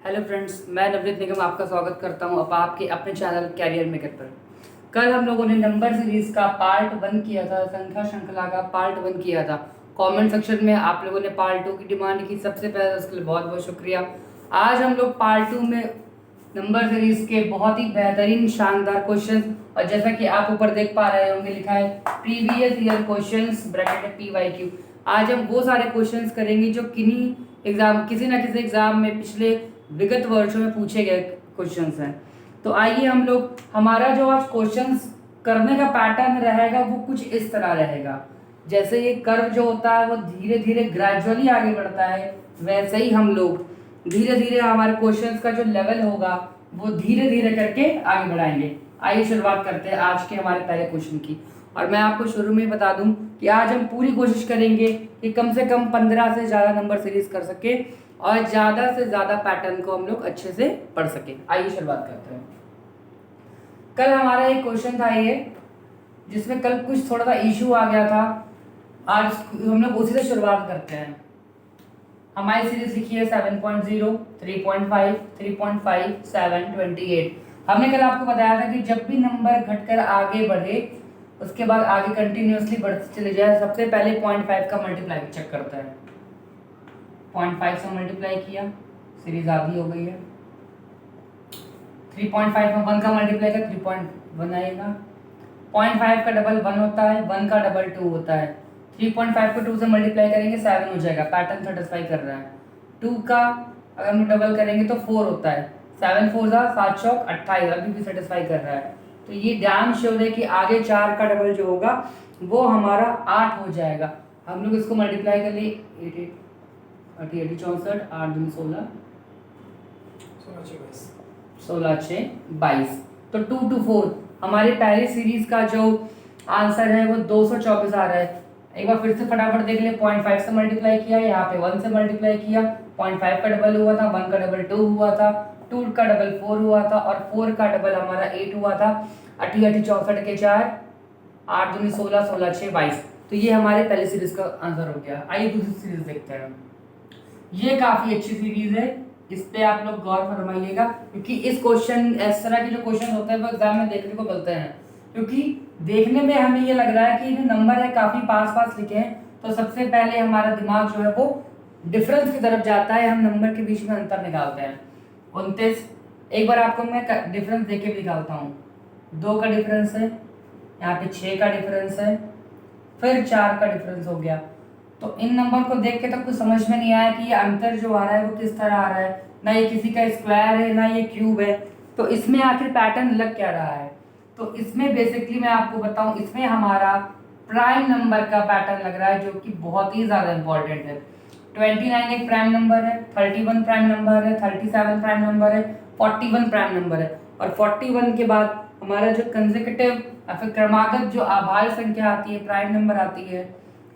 Hello friends, मैं नवनीत निगम आपका स्वागत करता हूं अब आपके अपने चैनल कैरियर मेकर पर। कल हम लोगों ने नंबर सीरीज का पार्ट 1 किया था, संख्या श्रृंखला का पार्ट 1 किया था। कमेंट सेक्शन में आप लोगों ने पार्ट 2 की डिमांड की, सबसे पहले उसके लिए बहुत बहुत शुक्रिया। आज हम लोग पार्ट 2 में नंबर सीरीज के बहुत ही बेहतरीन शानदार क्वेश्चन, और जैसा कि आप ऊपर देख पा रहे होंगे लिखा है previous year questions bracket PYQ। आज हम वो सारे क्वेश्चंस करेंगे जो किसी ना किसी एग्जाम में पिछले विगत वर्षों में पूछे गए क्वेश्चंस हैं। तो आइए हम लोग, हमारा जो आज क्वेश्चंस करने का पैटर्न रहेगा वो कुछ इस तरह रहेगा। जैसे ये कर्व जो होता है वो धीरे धीरे ग्रेजुअली आगे बढ़ता है, वैसे ही हम लोग धीरे धीरे हमारे क्वेश्चंस का जो लेवल होगा वो धीरे धीरे करके आगे बढ़ाएंगे। आइए शुरुआत करते हैं आज के हमारे पहले क्वेश्चन की। और मैं आपको शुरू में बता दूं कि आज हम पूरी कोशिश करेंगे कि कम से कम 15 से ज़्यादा नंबर सीरीज कर सके और ज़्यादा से ज़्यादा पैटर्न को हम लोग अच्छे से पढ़ सके। आइए शुरुआत करते हैं। कल हमारा एक क्वेश्चन था ये, जिसमें कल कुछ थोड़ा सा इशू आ गया था। आज हम लोग उसी से शुरुआत करते हैं। हमारी सीरीज लिखी है 7.0, 3.5, 3.5, 7, 28। हमने कल आपको बताया था कि जब भी नंबर घटकर आगे बढ़े उसके बाद आगे कंटिन्यूअसली बढ़ते चले जाए, सबसे पहले 0.5 का मल्टीप्लाई चेक करता है। 0.5 से मल्टीप्लाई किया, सीरीज आधी हो गई है। 3.5 में 1 का मल्टीप्लाई का 3.1 आएगा। 0.5 का डबल 1 होता है, 1 का डबल 2 होता है। 3.5 को 2 से मल्टीप्लाई करेंगे 7 हो जाएगा, पैटर्न सेटिस्फाई कर रहा है। 2 का अगर हम डबल करेंगे तो 4 होता है। 7 4 7 चौक 28, अभी भी सेटिस्फाई कर रहा है। तो ये डैम श्योर है कि आगे 4 का डबल जो होगा वो हमारा 8 हो जाएगा। हम लोग इसको मल्टीप्लाई कर लिए 8 8 64, 8 दूनी 16, 16 6 22। तो 2 to 4 हमारी पहली सीरीज का जो आंसर है वो 224 आ रहा है। एक बार फिर से फटाफट देख ले, 0.5 से मल्टीप्लाई किया, यहाँ पे 1 से मल्टीप्लाई किया, 0.5 का डबल हुआ था, 1 का डबल 2 हुआ था, 2 का डबल 4 हुआ था और 4 का डबल हमारा 8 हुआ था। 8 8 64 के 4, 8 दूनी 16, 16 6 22। तो ये हमारे पहली सीरीज का आंसर हो गया। आइए दूसरी सीरीज देखते हैं। ये काफी अच्छी सीरीज है, इस पे आप लोग गौर फरमाइएगा, क्योंकि इस तरह के जो क्वेश्चन होते हैं वो एग्जाम में देखने को मिलते हैं। क्योंकि देखने में हमें ये लग रहा है कि जो नंबर है काफी पास पास लिखे हैं, तो सबसे पहले हमारा दिमाग जो है वो डिफरेंस की तरफ जाता है, हम नंबर के बीच में अंतर निकालते हैं। 29, एक बार आपको मैं डिफरेंस देख के भी निकालता हूँ। 2 का डिफरेंस है, यहाँ पे 6 का डिफरेंस है, फिर 4 का डिफरेंस हो गया। तो इन नंबर को देख के तो कुछ समझ में नहीं आया कि ये अंतर जो आ रहा है वो किस तरह आ रहा है। ना ये किसी का स्क्वायर है, ना ये क्यूब है। तो इसमें आखिर पैटर्न लग क्या रहा है? तो इसमें बेसिकली मैं आपको बताऊं, इसमें हमारा प्राइम नंबर का पैटर्न लग रहा है, जो कि बहुत ही ज़्यादा इंपॉर्टेंट है। 29 एक प्राइम नंबर है, 31 प्राइम नंबर है, 37 प्राइम नंबर है, 41 प्राइम नंबर है। और 41 के बाद हमारा जो कंसेक्यूटिव या फिर क्रमागत जो आभाज्य संख्या आती है, प्राइम नंबर आती है,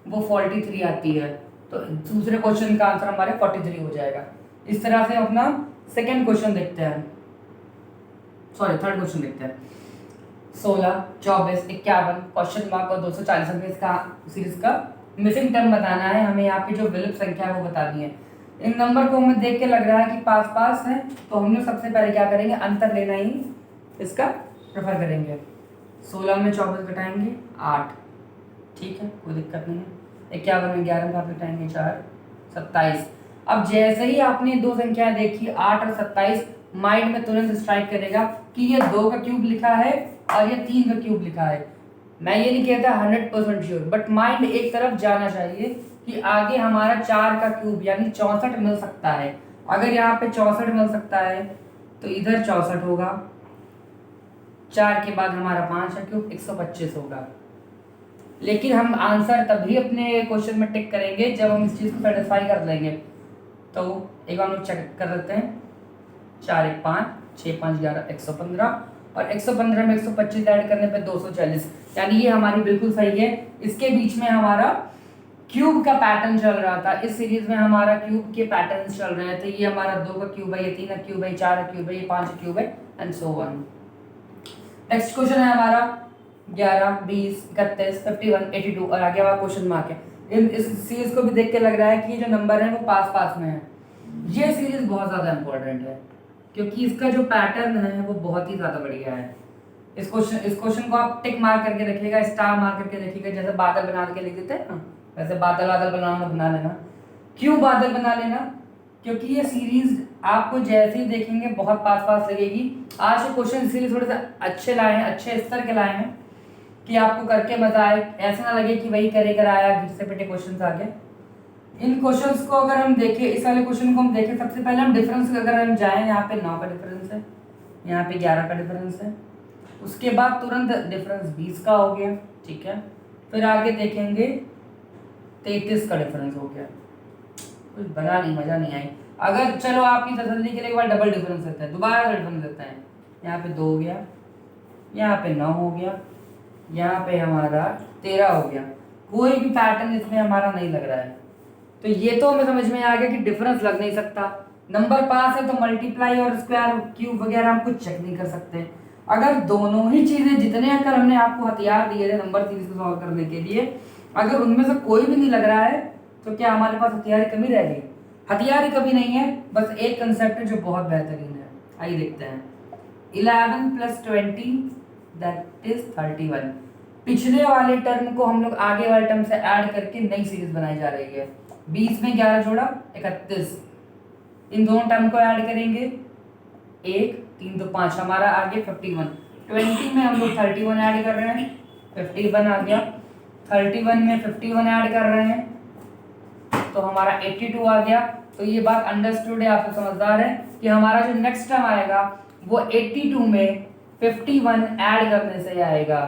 वो 43 आती है। तो दूसरे क्वेश्चन का आंसर हमारे 43 हो जाएगा। इस तरह से अपना सेकंड क्वेश्चन देखते हैं, थर्ड क्वेश्चन देखते हैं। 16, 24, 51, क्वेश्चन मार्क और 240 हमें इसका सीरीज का मिसिंग टर्म बताना है। हमें यहाँ पे जो विलुप्त संख्या है वो बतानी है। इन नंबर को हमें देख के लग रहा है कि पास पास है, तो हम लोग सबसे पहले क्या करेंगे, अंतर लेना ही इसका प्रेफर करेंगे। 16 में 24 घटाएंगे 8, ठीक है, कोई दिक्कत नहीं है। 51 में 11 भाग घटाएंगे 4, 27। अब जैसे ही आपने दो संख्याएं देखी 8 और 27, माइंड में तुरंत स्ट्राइक करेगा कि ये 2 का क्यूब लिखा है और ये 3 का क्यूब लिखा है। मैं ये नहीं कहता 100% श्योर, बट माइंड एक तरफ जाना चाहिए कि आगे हमारा 4 का क्यूब यानी 64 मिल सकता है। अगर यहाँ पे 64 मिल सकता है तो इधर 64 होगा, 4 के बाद हमारा 5 का क्यूब 125 होगा। लेकिन हम आंसर तभी अपने क्वेश्चन में टिक करेंगे जब हम इस चीज़ को सेटिस्फाई कर लेंगे। तो एक बार हम लोग चेक कर लेते हैं। 4 1 5, 6 5 11, 115 और 115 में 125 ऐड करने पे 240, यानी ये हमारी बिल्कुल सही है। इसके बीच में हमारा क्यूब का पैटर्न चल रहा था। इस सीरीज में हमारा क्यूब के पैटर्न चल रहे थे। ये हमारा 2 का क्यूब है, ये 3 का क्यूब है, 4 का क्यूब है, ये 5 का क्यूब है and so on. Next question है हमारा 11, 20, 31, 51, 82 और आगे वाला क्वेश्चन मार्क है। इस सीरीज को भी देख के लग रहा है कि ये जो नंबर है वो पास पास में है। ये सीरीज बहुत ज़्यादा इंपॉर्टेंट है क्योंकि इसका जो पैटर्न है वो बहुत ही ज़्यादा बढ़िया है। इस क्वेश्चन को आप टिक मार करके रखिएगा, स्टार मार करके रखिएगा, जैसे बादल बना के लिख देते हैं ना, वैसे बादल बादल बना लेना। क्यों बादल बना लेना? क्योंकि ये सीरीज आपको जैसे ही देखेंगे बहुत पास पास लगेगी। आज के क्वेश्चन इसीलिए थोड़े से अच्छे लाए हैं, अच्छे स्तर के लाए हैं कि आपको करके मजा आए, ऐसा ना लगे कि वही करे कर आया, घिसे पिटे क्वेश्चन आ गए। इन क्वेश्चंस को अगर हम देखें, इस वाले क्वेश्चन को हम देखें, सबसे पहले हम डिफरेंस अगर हम जाएं, यहाँ पे 9 का डिफरेंस है, यहाँ पे 11 का डिफरेंस है, उसके बाद तुरंत डिफरेंस 20 का हो गया, ठीक है। फिर आगे देखेंगे 33 का डिफरेंस हो गया, कुछ बना नहीं, मजा नहीं आई। अगर चलो आपकी तसल्ली के लिए एक बार डबल डिफरेंस देते हैं, दोबारा डिफरेंस देते हैं, यहाँ पे 2 हो गया, यहाँ पे 9 हो गया, यहाँ पे हमारा 13 हो गया। कोई भी पैटर्न इसमें हमारा नहीं लग रहा है, तो ये तो हमें समझ में आ गया कि डिफरेंस लग नहीं सकता। नंबर पास है तो मल्टीप्लाई और स्क्वायर क्यूब वगैरह हम कुछ चेक नहीं कर सकते। अगर दोनों ही चीजें, जितने अगर हमने आपको हथियार दिए थे नंबर सीरीज को सॉल्व करने के लिए, अगर उनमें से कोई भी नहीं लग रहा है तो क्या हमारे पास हथियार की कमी रह गई? हथियार की कमी नहीं है, बस एक कंसेप्ट है जो बहुत बेहतरीन है। आइए देखते हैं। 11 + 20 दैट इज 31। पिछले वाले टर्म को हम लोग आगे वाले टर्म से ऐड करके नई सीरीज बनाई जा रही है। 20 में 11 जोड़ा 31, इन दोनों टर्म को ऐड करेंगे, 1 3 2 5, हमारा आगे 51। 20 में हम लोग 31 ऐड कर रहे हैं, 51 आ गया। 31 में 51 ऐड कर रहे हैं तो हमारा 82 आ गया। तो ये बात अंडरस्टूड है, आप तो समझदार है कि हमारा जो नेक्स्ट टर्म आएगा वो 82 में 51 ऐड करने से आएगा।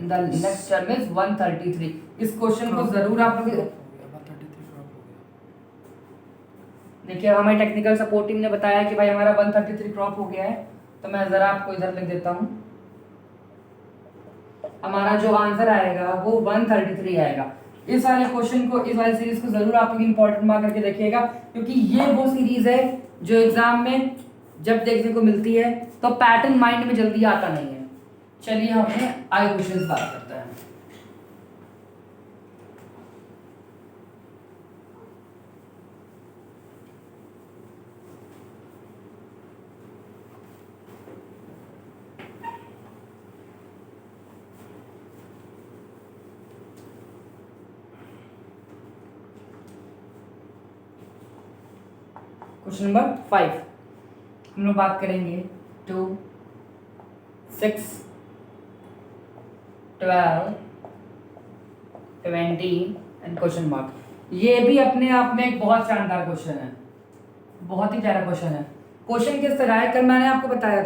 The next term is 133। इस क्वेश्चन को जरूर आप लोग देखिए, हमें टेक्निकल सपोर्ट टीम ने बताया कि भाई हमारा 133 क्रॉप हो गया है, तो मैं जरा आपको इधर लिख देता हूँ। हमारा जो आंसर आएगा वो 133 आएगा। इस वाले क्वेश्चन को, इस वाली सीरीज को जरूर आप लोग इंपॉर्टेंट मार्क करके देखिएगा, क्योंकि ये वो सीरीज है जो एग्जाम में जब देखने को मिलती है तो पैटर्न माइंड में जल्दी आता नहीं है। चलिए हम आगे क्वेश्चन बात करते हैं। क्वेश्चन नंबर 5 हम लोग बात करेंगे 2 6 12 20 एंड क्वेश्चन मार्क। ये भी अपने आप में एक बहुत शानदार क्वेश्चन है, बहुत ही प्यारा क्वेश्चन है। क्वेश्चन किस तरह है, कल मैंने आपको बताया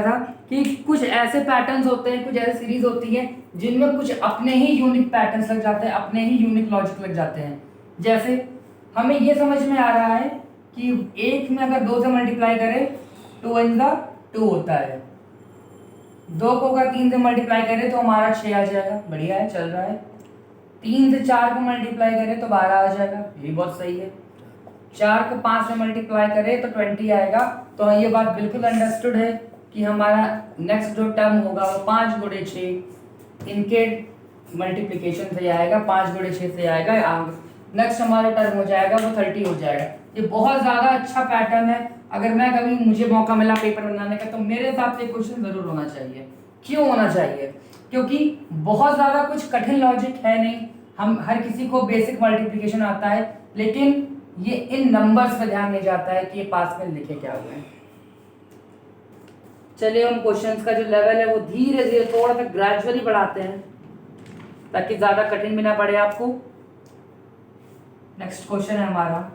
था कि कुछ ऐसे पैटर्न्स होते हैं, कुछ ऐसी सीरीज होती है जिनमें कुछ अपने ही यूनिक पैटर्न्स लग जाते हैं, अपने ही यूनिक लॉजिक लग जाते हैं। जैसे हमें ये समझ में आ रहा है कि एक में अगर 2 से मल्टीप्लाई करें 2 × 2 होता है, 2 को अगर 3 से मल्टीप्लाई करें तो हमारा 6 आ जाएगा, बढ़िया है, चल रहा है। 3 से 4 को मल्टीप्लाई करें तो 12 आ जाएगा, ये बहुत सही है। 4 को 5 से मल्टीप्लाई करें तो 20 आएगा। तो ये बात बिल्कुल अंडरस्टूड है कि हमारा नेक्स्ट जो टर्म होगा वो 5 × 6 इनके मल्टीप्लिकेशन से आएगा, 5 × 6 से आएगा। नेक्स्ट हमारा टर्म हो जाएगा वो 30 हो जाएगा। ये बहुत ज़्यादा अच्छा पैटर्न है। अगर मैं कभी मुझे मौका मिला पेपर बनाने का तो मेरे हिसाब से क्वेश्चन ज़रूर होना चाहिए। क्यों होना चाहिए? क्योंकि बहुत ज़्यादा कुछ कठिन लॉजिक है नहीं, हम हर किसी को बेसिक मल्टीप्लिकेशन आता है, लेकिन ये इन नंबर्स पे ध्यान नहीं जाता है कि ये पास में लिखे क्या हुए हैं। चलिए हम क्वेश्चंस का जो लेवल है वो धीरे धीरे थोड़ा सा ग्रेजुअली बढ़ाते हैं ताकि ज़्यादा कठिन भी ना पड़े आपको। नेक्स्ट क्वेश्चन है हमारा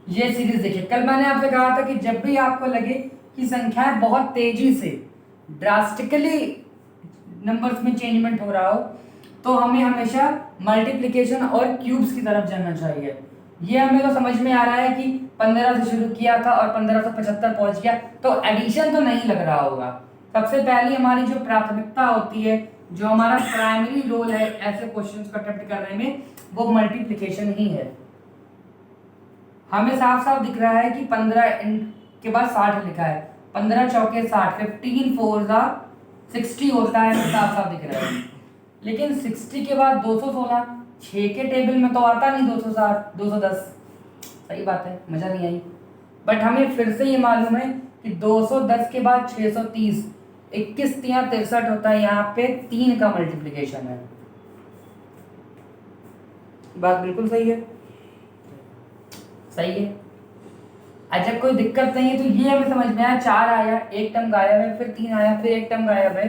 ये सीरीज देखिए। कल मैंने आपसे कहा था कि जब भी आपको लगे कि संख्याएं बहुत तेजी से ड्रास्टिकली नंबर्स में चेंजमेंट हो रहा हो तो हमें हमेशा मल्टीप्लिकेशन और क्यूब्स की तरफ जाना चाहिए। ये हमें तो समझ में आ रहा है कि 15 से शुरू किया था और 1575 पहुंच गया, तो एडिशन तो नहीं लग रहा होगा। सबसे पहली हमारी जो प्राथमिकता होती है, जो हमारा प्राइमरी रोल है ऐसे क्वेश्चंस को अटेम्प्ट करने में, वो मल्टीप्लिकेशन ही है। हमें साफ साफ दिख रहा है कि 15 के बाद 60 लिखा है, 15 चौके 60, 15 4 60 होता है, साफ साफ दिख रहा है। लेकिन 60 के बाद 216 6 के टेबल में तो आता नहीं, 260 210, सही बात है, मजा नहीं आई। बट हमें फिर से ये मालूम है कि 210 के बाद 630, 21 तिया 63 होता है, यहाँ पे 3 का मल्टीप्लीकेशन है। बात बिल्कुल सही है, सही है। अच्छा कोई दिक्कत नहीं है, तो ये हमें समझ में आया, 4 आया, एक टर्म गायब है, फिर 3 आया, फिर एक टर्म गायब है।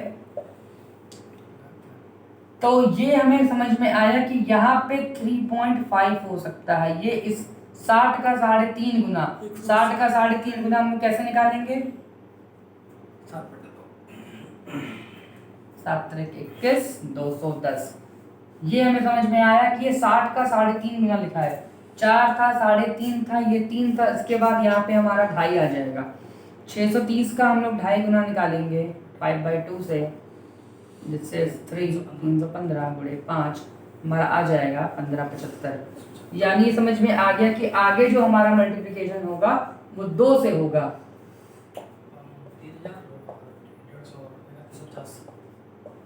तो ये हमें समझ में आया कि यहाँ पे 3.5 हो सकता है। ये इस 60 का 3.5 गुना, 60 का 3.5 गुना हम कैसे निकालेंगे? 7 21 210। ये हमें समझ में आया कि ये 60 का 3.5 गुना लिखा है, 4 था 3.5 था, ये 3 था, इसके बाद यहाँ पे हमारा 2.5 आ जाएगा। 630 का हम लोग 2.5 गुना निकालेंगे 5/2 से, जिससे 315 गुणे 5 हमारा आ जाएगा 1575। यानी समझ में आ गया कि आगे जो हमारा मल्टीप्लिकेशन होगा वो 2 से होगा।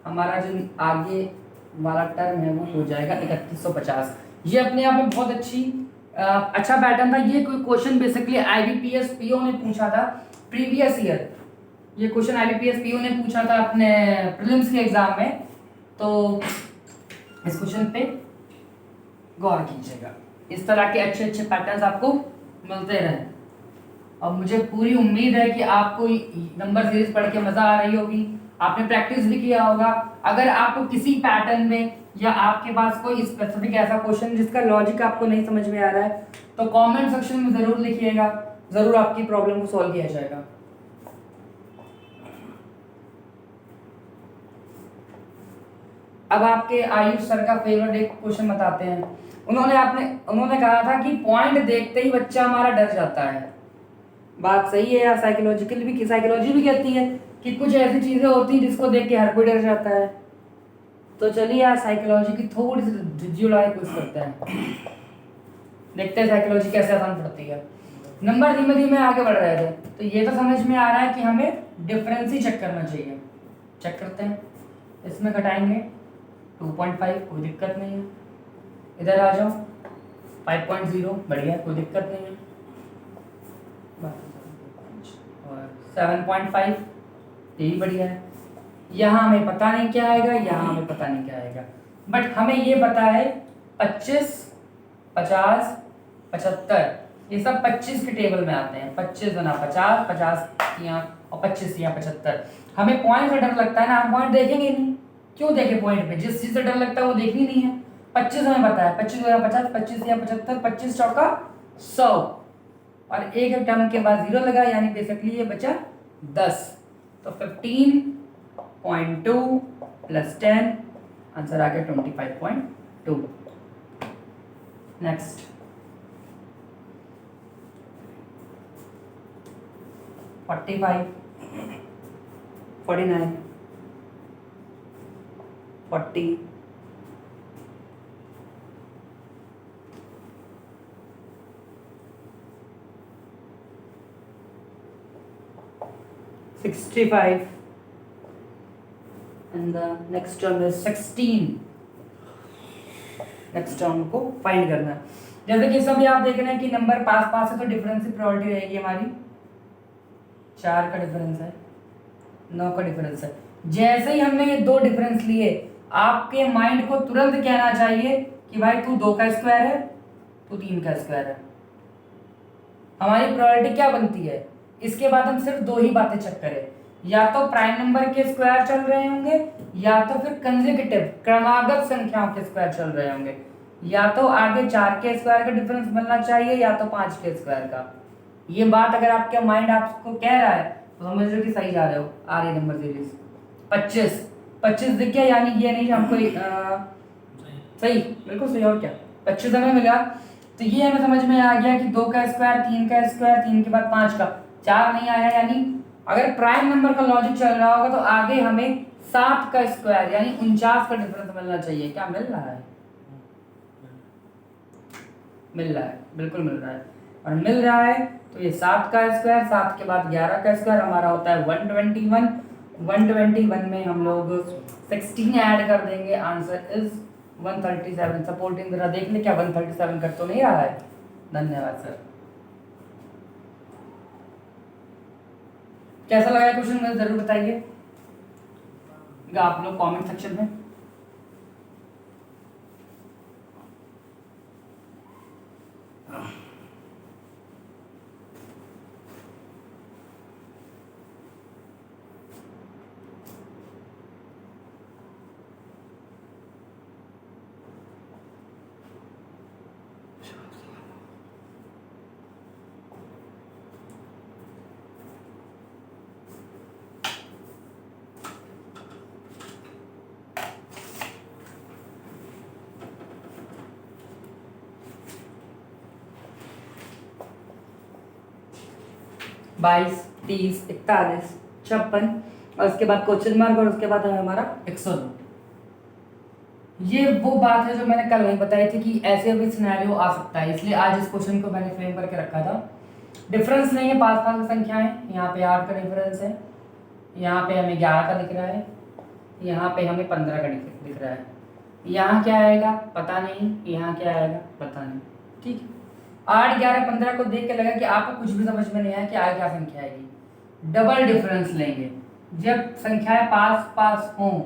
हमारा जो आगे वाला टर्म है वो हो जाएगा 3150। ये अपने आप में बहुत अच्छा पैटर्न था। ये कोई क्वेश्चन बेसिकली आईबीपीएस पीओ ने पूछा था प्रीवियस ईयर। ये क्वेश्चन आईबीपीएस पीओ ने पूछा था अपने प्रीलिम्स के एग्जाम में, तो इस क्वेश्चन पे गौर कीजिएगा। इस तरह के अच्छे अच्छे पैटर्न्स आपको मिलते रहें, और मुझे पूरी उम्मीद है कि आपको नंबर सीरीज पढ़ के मजा आ रही होगी, आपने प्रैक्टिस भी किया होगा। अगर आपको किसी पैटर्न में या आपके पास कोई स्पेसिफिक ऐसा क्वेश्चन जिसका लॉजिक आपको नहीं समझ में आ रहा है, तो कमेंट सेक्शन में जरूर लिखिएगा, जरूर आपकी प्रॉब्लम को सॉल्व किया जाएगा। अब आपके आयुष सर का फेवरेट एक क्वेश्चन बताते हैं। उन्होंने कहा था कि पॉइंट देखते ही बच्चा हमारा डर जाता है। बात सही है यार, साइकोलॉजी भी कहती है कि कुछ ऐसी चीजें होती हैं जिसको देख के हर कोई डर जाता है। तो चलिए यार साइकोलॉजी की थोड़ी सी झिझुलाई कोशिश करते हैं, देखते हैं साइकोलॉजी कैसे आसान पड़ती है। नंबर धीमे धीमे आगे बढ़ रहे थे, तो ये तो समझ में आ रहा है कि हमें डिफरेंस ही चेक करना चाहिए। चेक करते हैं, इसमें घटाएंगे 2.5, कोई दिक्कत नहीं है। इधर आ जाओ 5.0, बढ़िया, कोई दिक्कत नहीं है। और 7.5, ये भी बढ़िया है। यहाँ हमें पता नहीं क्या आएगा, यहाँ हमें पता नहीं क्या आएगा, बट हमें ये पता है 25, 50, 75, ये सब 25 के टेबल में आते हैं। 25 गुना 50, 50 यहाँ और 25 यहाँ 75। हमें पॉइंट से डर लगता है ना, हम पॉइंट देखेंगे नहीं। क्यों देखे पॉइंट पे? जिस चीज से डर लगता है वो देखनी नहीं है। 25 हमें पता है, 25 गुना 50, 25 या 75, 25 चौका 100, और एक टर्म के बाद 0 लगा, यानी बेसिकली ये बचा 10। तो 15.2 प्लस 10, आंसर आ गया 25.2। Next 45, 49, 40, 65, and the next term is 16। Next term को फाइंड करना है। जैसे कि सभी आप देख रहे हैं कि नंबर पास पास है, तो डिफरेंस की प्रोबेबिलिटी रहेगी हमारी 4 का डिफरेंस है, 9 का डिफरेंस है। जैसे ही हमने ये 2 डिफरेंस लिए, आपके माइंड को तुरंत कहना चाहिए कि भाई तू 2 का स्क्वायर है, तू 3 का स्क्वायर है। हमारी प्रोबेबिलिटी क्या बनती है? इसके बाद हम सिर्फ 2 ही बातें चेक करें, या तो प्राइम नंबर के स्क्वायर चल रहे होंगे, या तो फिर कंसेक्यूटिव क्रमागत संख्याओं के स्क्वायर चल रहे होंगे, या तो आगे 4 के स्क्वायर का डिफरेंस बनना चाहिए, या तो 5 के स्क्वायर का। ये बात अगर आपका माइंड आपको कह रहा है तो समझ लो कि सही जा रहे हो। आ रही नंबर सीरीज 25 दिख गया, यानी ये नहीं हमको सही, बिल्कुल सही। और क्या, 25 हमें मिला, तो ये हमें समझ में आ गया कि 2 का स्क्वायर, 3 का स्क्वायर, 3 के बाद 5 का, 4 नहीं आया। यानी अगर प्राइम नंबर का लॉजिक चल रहा होगा तो आगे हमें 7 का स्क्वायर यानी 49 का डिफरेंस मिलना चाहिए। क्या मिल रहा है? मिल रहा है, बिल्कुल मिल रहा है। और मिल रहा है, तो ये 7 का स्क्वायर, 7 के बाद 11 का स्क्वायर हमारा होता है 121। 121 में हम लोग 16 ऐड कर देंगे, आंसर इज 137। सपोर्टिंग जरा देख ले क्या 137 कर तो नहीं रहा है। धन्यवाद सर। कैसा लगा क्वेश्चन मुझे जरूर बताइए आप लोग कमेंट सेक्शन में। बाईस, 30, 41, 56 और उसके बाद क्वेश्चन मार्क और उसके बाद है हमारा 102। ये वो बात है जो मैंने कल वही बताई थी कि ऐसे भी सिनेरियो आ सकता है, इसलिए आज इस क्वेश्चन को मैंने फ्रेम करके रखा था। डिफरेंस नहीं है, पास पास की संख्याएं, यहाँ पे 8 का डिफरेंस है, यहाँ पे हमें 11 का दिख रहा है, यहाँ पे हमें 15 का दिख रहा है। यहाँ क्या आएगा पता नहीं, यहाँ क्या आएगा पता नहीं। ठीक है, 8, 11, 15 को देख के लगा कि आपको कुछ भी समझ में नहीं आया कि आगे क्या संख्या आएगी। डबल डिफरेंस लेंगे जब संख्याएं पास पास हों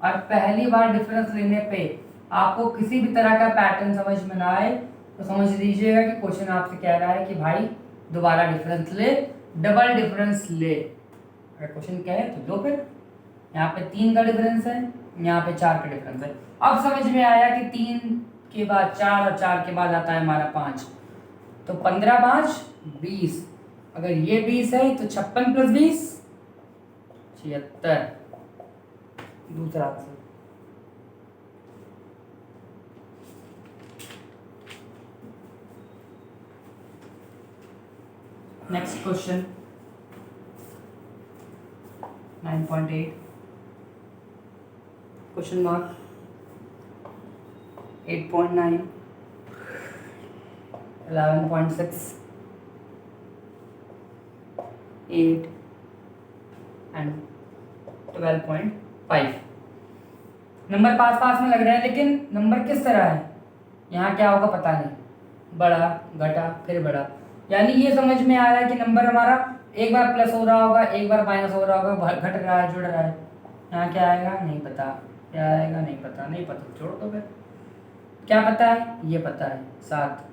और पहली बार डिफरेंस लेने पे आपको किसी भी तरह का पैटर्न समझ में ना आए तो समझ लीजिएगा कि क्वेश्चन आपसे कह रहा है कि भाई दोबारा डिफरेंस ले, डबल डिफरेंस ले। अगर क्वेश्चन कहे तो लो, फिर यहाँ पे 3 का डिफरेंस है, यहाँ पे 4 का डिफरेंस है। अब समझ में आया कि 3 के बाद 4 और 4 के बाद आता है हमारा 5, तो 15, 5, 20। अगर ये 20 है तो 56 + 20 76। दूसरा answer. Next question 9.8 question mark 8.9 11.6 8 and 12.5। Number पास पास में लग रहे हैं, लेकिन नंबर किस तरह है, यहाँ क्या होगा पता नहीं, बड़ा घटा फिर बड़ा। यानी ये समझ में आ रहा है कि नंबर हमारा एक बार प्लस हो रहा होगा, एक बार माइनस हो रहा होगा, घट रहा है, जुड़ रहा है। यहाँ क्या आएगा नहीं पता, क्या आएगा नहीं पता, नहीं पता छोड़ दो फिर। क्या पता है, ये पता है 7,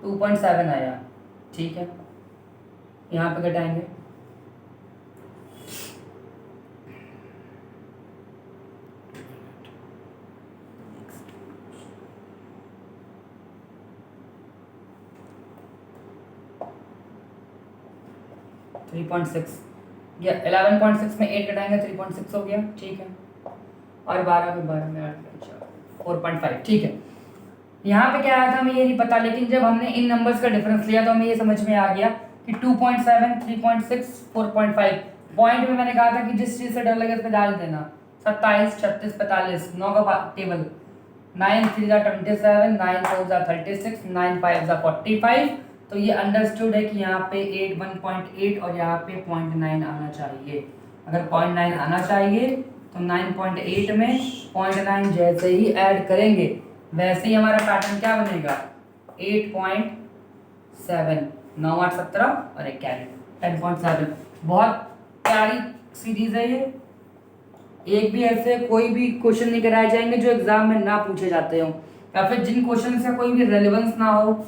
2.7 आया। ठीक है, यहाँ पे घटाएंगे 3.6 या 11.6 में 8 घटाएंगे 3.6 हो गया। ठीक है, और 12 में 12 में 8 4.5। ठीक है, यहाँ पे क्या आया था हमें ये नहीं पता, लेकिन जब हमने इन नंबर्स का डिफरेंस लिया तो हमें ये समझ में आ गया कि 2.7, 3.6, 4.5। पॉइंट में मैंने कहा था कि जिस चीज़ से डर लगे उस पर डाल देना। 27, 36, 45, 9 का टेबल, 9 3 27, 9 4 36, 9 5 45। तो ये अंडरस्टूड है कि यहाँ पे 8 1.8 और यहाँ पे 0.9 आना चाहिए। अगर 0.9 आना चाहिए तो 9.8 में 0.9 जैसे ही ऐड करेंगे वैसे ही हमारा पैटर्न क्या बनेगा 8.7। 9 8 17 और एक कैरेट 10.7। बहुत प्यारी सीरीज है ये। एक भी ऐसे कोई भी क्वेश्चन नहीं कराए जाएंगे जो एग्जाम में ना पूछे जाते हो, या फिर जिन क्वेश्चन से कोई भी रेलेवेंस ना हो।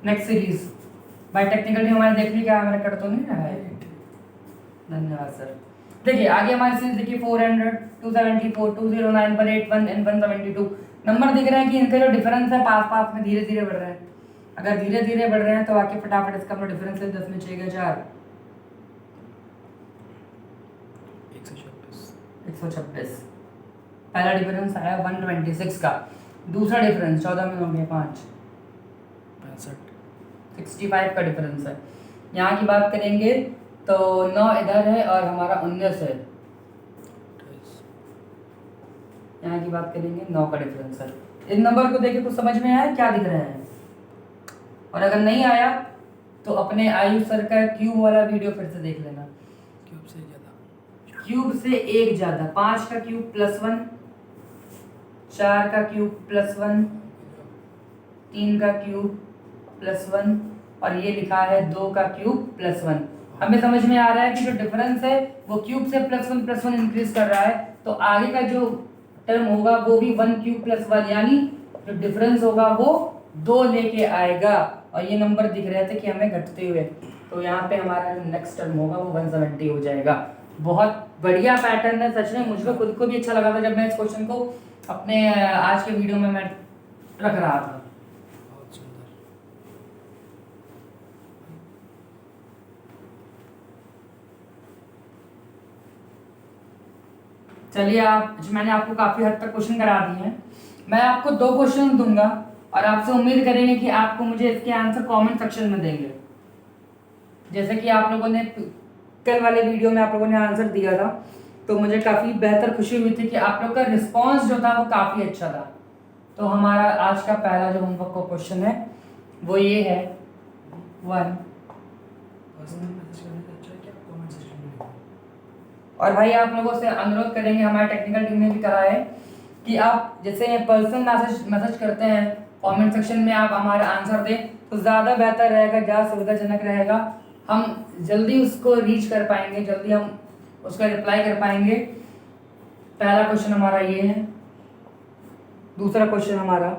Next series by technical team हमारे देख ली, क्या हमारे कर तो नहीं रहा है। धन्यवाद सर। देखिए आगे हमारी सीरीज देखिए 400, 274, 209 पर 81 एंड 172 नंबर दिख रहे हैं कि इनका जो डिफरेंस है पास पास में धीरे धीरे बढ़ रहे हैं। अगर धीरे धीरे बढ़ रहे हैं तो आके फटाफट इसका अपना डिफरेंस है 10 में 6 का 4 126। पहला डिफरेंस आया 126 का, दूसरा डिफरेंस 14 में हो गया 5, 65 का डिफरेंस है। यहाँ की बात करेंगे तो 9 इधर है और हमारा 19 है। यहाँ की बात करेंगे 9 का डिफरेंस है। इस नंबर को देखे कुछ समझ में आया क्या दिख रहा है? और अगर नहीं आया तो अपने आयुष सर का क्यूब वाला वीडियो फिर से देख लेना। क्यूब से एक ज़्यादा, 5 का क्यूब +1, 4 का क्यूब +1, 3 का क्यूब +1 और ये लिखा है 2 का क्यूब +1। हमें समझ में आ रहा है कि जो डिफरेंस है वो क्यूब से +1 इंक्रीज कर रहा है, तो आगे का जो टर्म होगा वो भी 1 क्यूब +1, यानी जो डिफरेंस होगा वो 2 लेके आएगा। और ये नंबर दिख रहे थे कि हमें घटते हुए, तो यहाँ पे हमारा जो नेक्स्ट टर्म होगा वो 170 हो जाएगा। बहुत बढ़िया पैटर्न है, सच में मुझको खुद को भी अच्छा लगा था जब मैं इस क्वेश्चन को अपने आज के वीडियो में मैं रख रहा था। चलिए, आप मैंने आपको काफ़ी हद तक क्वेश्चन करा दिए हैं। मैं आपको 2 क्वेश्चन दूंगा और आपसे उम्मीद करेंगे कि आपको मुझे इसके आंसर कमेंट सेक्शन में देंगे। जैसे कि आप लोगों ने कल वाले वीडियो में आप लोगों ने आंसर दिया था, तो मुझे काफ़ी बेहतर खुशी हुई थी कि आप लोग का रिस्पॉन्स जो था वो काफ़ी अच्छा था। तो हमारा आज का पहला जो होमवर्क का क्वेश्चन है वो ये है 1। और भाई आप लोगों से अनुरोध करेंगे, हमारे टेक्निकल टीम ने भी कहा है कि आप जैसे पर्सनल मैसेज करते हैं कमेंट सेक्शन में, आप हमारा आंसर दें तो ज़्यादा बेहतर रहेगा, ज़्यादा सुविधाजनक रहेगा। हम जल्दी उसको रीच कर पाएंगे, जल्दी हम उसका रिप्लाई कर पाएंगे। पहला क्वेश्चन हमारा ये है। दूसरा क्वेश्चन हमारा,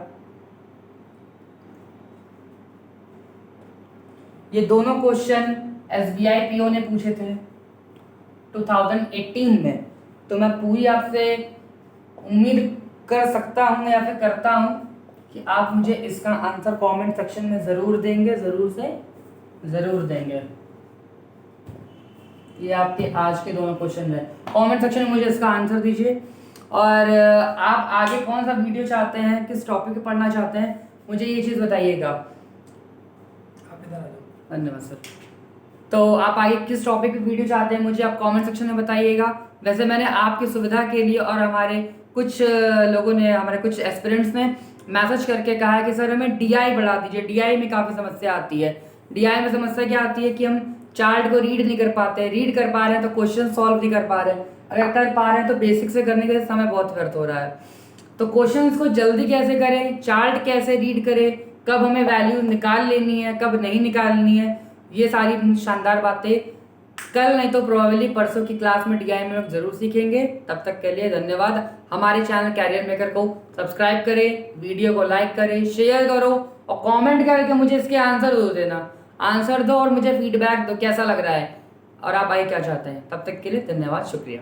ये दोनों क्वेश्चन SBI PO ने पूछे थे 2018 में। तो मैं पूरी आपसे उम्मीद कर सकता हूँ या फिर करता हूँ कि आप मुझे इसका आंसर कमेंट सेक्शन में ज़रूर देंगे, ज़रूर से ज़रूर देंगे। ये आपके आज के दोनों क्वेश्चन हैं। कमेंट सेक्शन में मुझे इसका आंसर दीजिए। और आप आगे कौन सा वीडियो चाहते हैं, किस टॉपिक पे पढ़ना चाहते हैं, मुझे ये चीज़ बताइएगा। धन्यवाद सर। तो आप आगे किस टॉपिक पे वीडियो चाहते हैं मुझे आप कमेंट सेक्शन में बताइएगा। वैसे मैंने आपकी सुविधा के लिए और हमारे कुछ लोगों ने, हमारे कुछ एस्पिरेंट्स ने मैसेज करके कहा है कि सर हमें DI बढ़ा दीजिए। DI में काफ़ी समस्या आती है। DI में समस्या क्या आती है कि हम चार्ट को रीड नहीं कर पाते, रीड कर पा रहे हैं तो क्वेश्चन सॉल्व नहीं कर पा रहे हैं, अगर कर पा रहे हैं तो बेसिक से करने के समय बहुत व्यर्थ हो रहा है। तो क्वेश्चंस को जल्दी कैसे करें, चार्ट कैसे रीड करें, कब हमें वैल्यू निकाल लेनी है, कब नहीं निकालनी है, ये सारी शानदार बातें कल नहीं तो प्रोबेबली परसों की क्लास में DI में लोग जरूर सीखेंगे। तब तक के लिए धन्यवाद। हमारे चैनल कैरियर मेकर को सब्सक्राइब करें, वीडियो को लाइक करें, शेयर करो और कमेंट करके मुझे इसके आंसर दो देना। आंसर दो और मुझे फीडबैक दो कैसा लग रहा है और आप आगे क्या चाहते हैं। तब तक के लिए धन्यवाद, शुक्रिया।